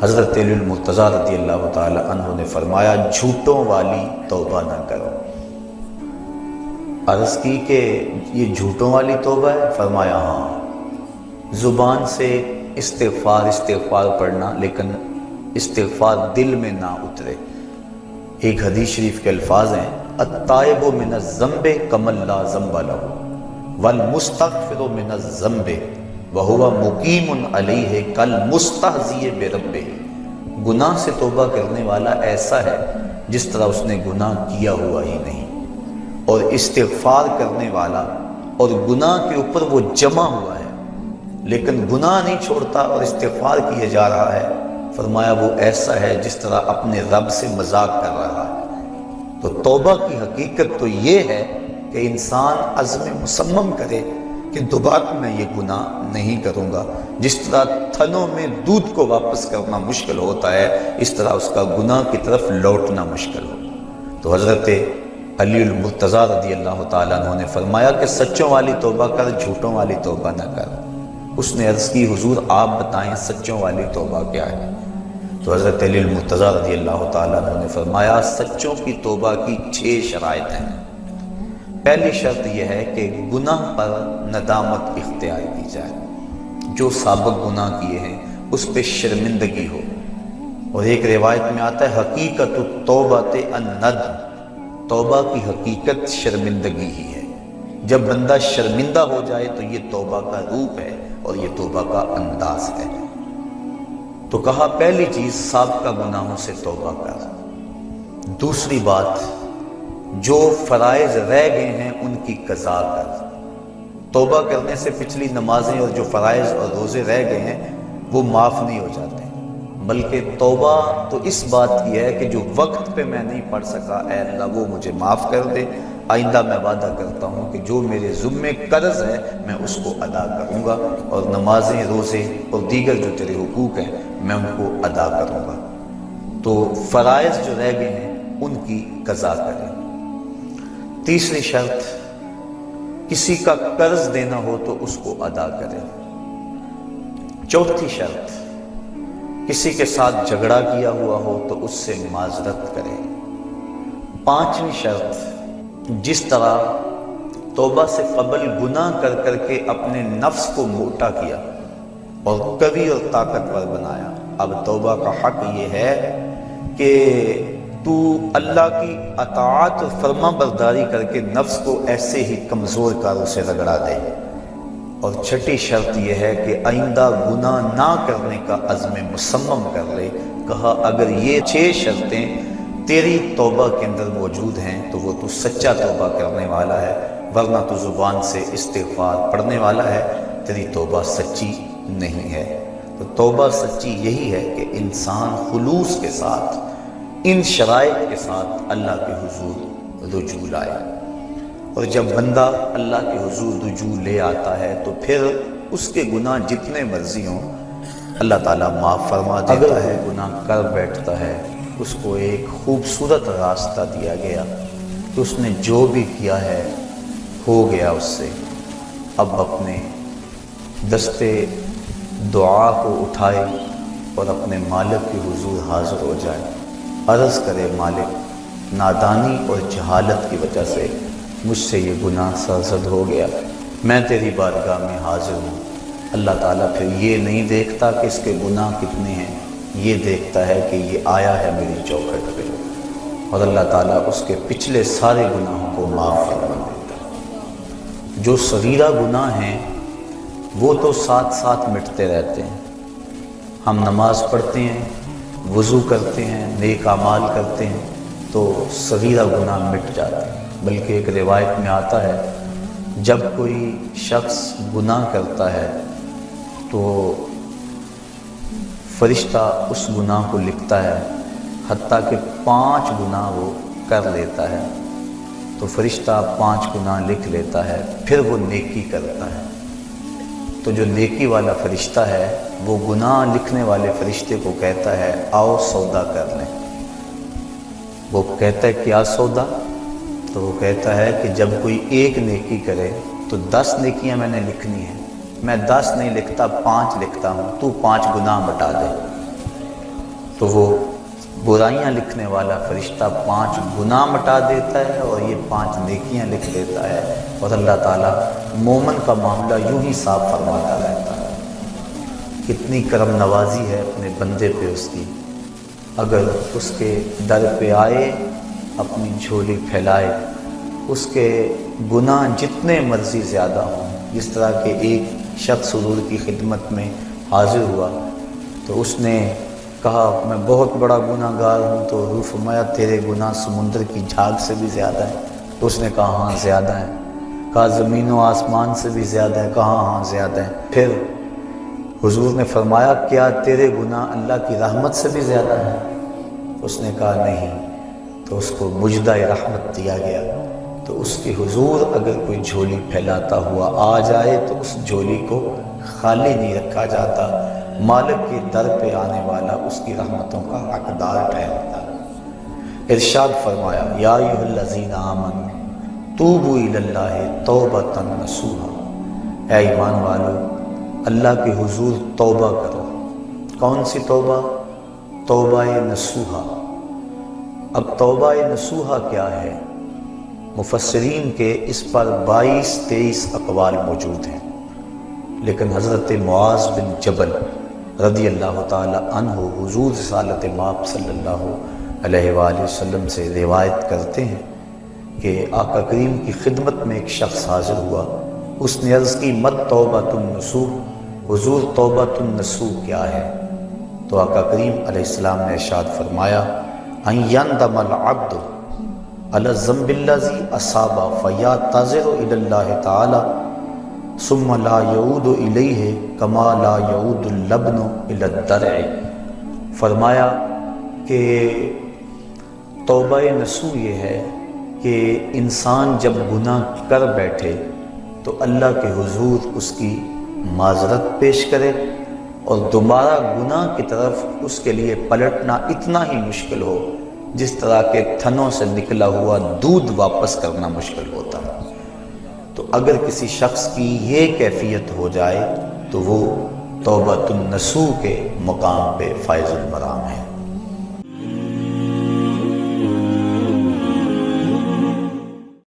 حضرت علی المرتضیٰ رضی اللہ تعالی عنہ نے فرمایا جھوٹوں والی توبہ نہ کرو۔ عرض کی کہ یہ جھوٹوں والی توبہ ہے؟ فرمایا ہاں، زبان سے استغفار پڑھنا لیکن استغفار دل میں نہ اترے۔ ایک حدیث شریف کے الفاظ ہیں التائب من الذنب کمن لا ذنب لہ والمستغفر من الذنب وہو مقیم علیہ کالمستہزی بربہ۔ گناہ سے توبہ کرنے والا ایسا ہے جس طرح اس نے گناہ کیا ہوا ہی نہیں، اور استغفار کرنے والا اور گناہ کے اوپر وہ جمع ہوا ہے لیکن گناہ نہیں چھوڑتا اور استغفار کیے جا رہا ہے، فرمایا وہ ایسا ہے جس طرح اپنے رب سے مذاق کر رہا ہے۔ تو توبہ کی حقیقت تو یہ ہے کہ انسان عزم مصمم کرے کہ دوبارہ میں یہ گناہ نہیں کروں گا۔ جس طرح تھنوں میں دودھ کو واپس کرنا مشکل ہوتا ہے، اس طرح اس کا گناہ کی طرف لوٹنا مشکل ہو۔ تو حضرت علی المرتضیٰ رضی اللہ تعالیٰ عنہ نے فرمایا کہ سچوں والی توبہ کر، جھوٹوں والی توبہ نہ کر۔ اس نے عرض کی حضور آپ بتائیں سچوں والی توبہ کیا ہے؟ تو حضرت علی المرتضیٰ رضی اللہ تعالیٰ عنہ نے فرمایا سچوں کی توبہ کی 6 شرائط ہیں۔ پہلی شرط یہ ہے کہ گناہ پر ندامت اختیار کی جائے، جو سابق گناہ کیے ہیں اس پہ شرمندگی ہو۔ اور ایک روایت میں آتا ہے حقیقت التوبۃ الندم، توبہ کی حقیقت شرمندگی ہی ہے۔ جب بندہ شرمندہ ہو جائے تو یہ توبہ کا روپ ہے اور یہ توبہ کا انداز ہے۔ تو کہا پہلی چیز سابقہ گناہوں سے توبہ کر۔ دوسری بات جو فرائض رہ گئے ہیں ان کی قضا کر۔ توبہ کرنے سے پچھلی نمازیں اور جو فرائض اور روزے رہ گئے ہیں وہ معاف نہیں ہو جاتے، بلکہ توبہ تو اس بات کی ہے کہ جو وقت پہ میں نہیں پڑھ سکا اے اللہ وہ مجھے معاف کر دے، آئندہ میں وعدہ کرتا ہوں کہ جو میرے ذمے قرض ہے میں اس کو ادا کروں گا، اور نمازیں روزے اور دیگر جو تیرے حقوق ہیں میں ان کو ادا کروں گا۔ تو فرائض جو رہ گئے ہیں ان کی قضا کریں۔ تیسری شرط کسی کا قرض دینا ہو تو اس کو ادا کریں۔ چوتھی شرط کسی کے ساتھ جھگڑا کیا ہوا ہو تو اس سے معذرت کریں۔ پانچویں شرط جس طرح توبہ سے قبل گناہ کر کر کے اپنے نفس کو موٹا کیا اور قوی اور طاقتور بنایا، اب توبہ کا حق یہ ہے کہ تو اللہ کی اطاعت اور فرما برداری کر کے نفس کو ایسے ہی کمزور کاروں سے رگڑا دے۔ اور چھٹی شرط یہ ہے کہ آئندہ گناہ نہ کرنے کا عزم مصمم کر لے۔ کہا اگر یہ 6 شرطیں تیری توبہ کے اندر موجود ہیں تو وہ تو سچا توبہ کرنے والا ہے، ورنہ تو زبان سے استغفار پڑھنے والا ہے، تیری توبہ سچی نہیں ہے۔ تو توبہ سچی یہی ہے کہ انسان خلوص کے ساتھ ان شرائط کے ساتھ اللہ کے حضور رجوع لائے، اور جب بندہ اللہ کے حضور رجوع لے آتا ہے تو پھر اس کے گناہ جتنے مرضی ہوں اللہ تعالیٰ معاف فرما دیتا ہے۔ گناہ کر بیٹھتا ہے اس کو ایک خوبصورت راستہ دیا گیا کہ اس نے جو بھی کیا ہے ہو گیا اس سے، اب اپنے دستے دعا کو اٹھائے اور اپنے مالک کے حضور حاضر ہو جائے، عرض کرے مالک نادانی اور جہالت کی وجہ سے مجھ سے یہ گناہ سرزد ہو گیا، میں تیری بارگاہ میں حاضر ہوں۔ اللہ تعالیٰ پھر یہ نہیں دیکھتا کہ اس کے گناہ کتنے ہیں، یہ دیکھتا ہے کہ یہ آیا ہے میری چوکھٹ پہ، اور اللہ تعالیٰ اس کے پچھلے سارے گناہوں کو معاف فرما دیتا ہے۔ جو صغیرہ گناہ ہیں وہ تو ساتھ ساتھ مٹتے رہتے ہیں۔ ہم نماز پڑھتے ہیں، وضو کرتے ہیں، نیک اعمال کرتے ہیں تو صغیرہ گناہ مٹ جاتے ہیں، بلکہ ایک روایت میں آتا ہے جب کوئی شخص گناہ کرتا ہے تو فرشتہ اس گناہ کو لکھتا ہے، حتیٰ کہ 5 گناہ وہ کر لیتا ہے تو فرشتہ 5 گناہ لکھ لیتا ہے، پھر وہ نیکی کرتا ہے تو جو نیکی والا فرشتہ ہے وہ گناہ لکھنے والے فرشتے کو کہتا ہے آؤ سودا کر لیں۔ وہ کہتا ہے کیا سودا؟ تو وہ کہتا ہے کہ جب کوئی ایک نیکی کرے تو 10 نیکیاں میں نے لکھنی ہیں، میں 10 نہیں لکھتا 5 لکھتا ہوں، تو 5 گناہ مٹا دے۔ تو وہ برائیاں لکھنے والا فرشتہ 5 گناہ مٹا دیتا ہے اور یہ 5 نیکیاں لکھ دیتا ہے، اور اللہ تعالیٰ مومن کا معاملہ یوں ہی صاف فرماتا رہتا ہے۔ کتنی کرم نوازی ہے اپنے بندے پہ اس کی، اگر اس کے در پہ آئے اپنی جھولی پھیلائے، اس کے گناہ جتنے مرضی زیادہ ہوں، جس طرح کہ ایک شخص حضور کی خدمت میں حاضر ہوا تو اس نے کہا میں بہت بڑا گناہ گار ہوں، تو حضور فرمایا تیرے گناہ سمندر کی جھاگ سے بھی زیادہ ہیں؟ تو اس نے کہا ہاں زیادہ ہیں۔ کہا زمین و آسمان سے بھی زیادہ ہے؟ کہا ہاں زیادہ ہیں۔ پھر حضور نے فرمایا کیا تیرے گناہ اللہ کی رحمت سے بھی زیادہ ہیں؟ اس نے کہا نہیں۔ تو اس کو مجدہ رحمت دیا گیا۔ تو اس کی حضور اگر کوئی جھولی پھیلاتا ہوا آ جائے تو اس جھولی کو خالی نہیں رکھا جاتا، مالک کے در پہ آنے والا اس کی رحمتوں کا حقدار ٹھہرتا۔ ارشاد فرمایا یا ایھا الذین آمنوا توبوا الی اللہ توبۃ نصوحا، اے ایمان والو اللہ کے حضور توبہ کرو۔ کون سی توبہ؟ توبہ نصوحا۔ اب توبہ نصوحا کیا ہے؟ مفسرین کے اس پر 22-23 اقوال موجود ہیں، لیکن حضرت معاذ بن جبل رضی اللہ تعالی عنہ حضور رسالت مآب صلی اللہ علیہ وآلہ وسلم سے روایت کرتے ہیں کہ آقا کریم کی خدمت میں ایک شخص حاضر ہوا، اس نے عرض کی مت توبۃ النصوح، حضور توبۃ النصوح کیا ہے؟ تو آقا کریم علیہ السلام نے ارشاد فرمایا ان یندم العبد علی الذنب الذی اصاب فیعتذر الی اللہ تعالی ثم لا یعود الیہ کما لا یعود اللبن الی الدرع۔ فرمایا کہ توبہ نصوح یہ ہے کہ انسان جب گناہ کر بیٹھے تو اللہ کے حضور اس کی معذرت پیش کرے، اور دوبارہ گناہ کی طرف اس کے لیے پلٹنا اتنا ہی مشکل ہو جس طرح کے تھنوں سے نکلا ہوا دودھ واپس کرنا مشکل ہوتا ہے۔ تو اگر کسی شخص کی یہ کیفیت ہو جائے تو وہ توبۃ النصوح کے مقام پہ فائز المرام ہے۔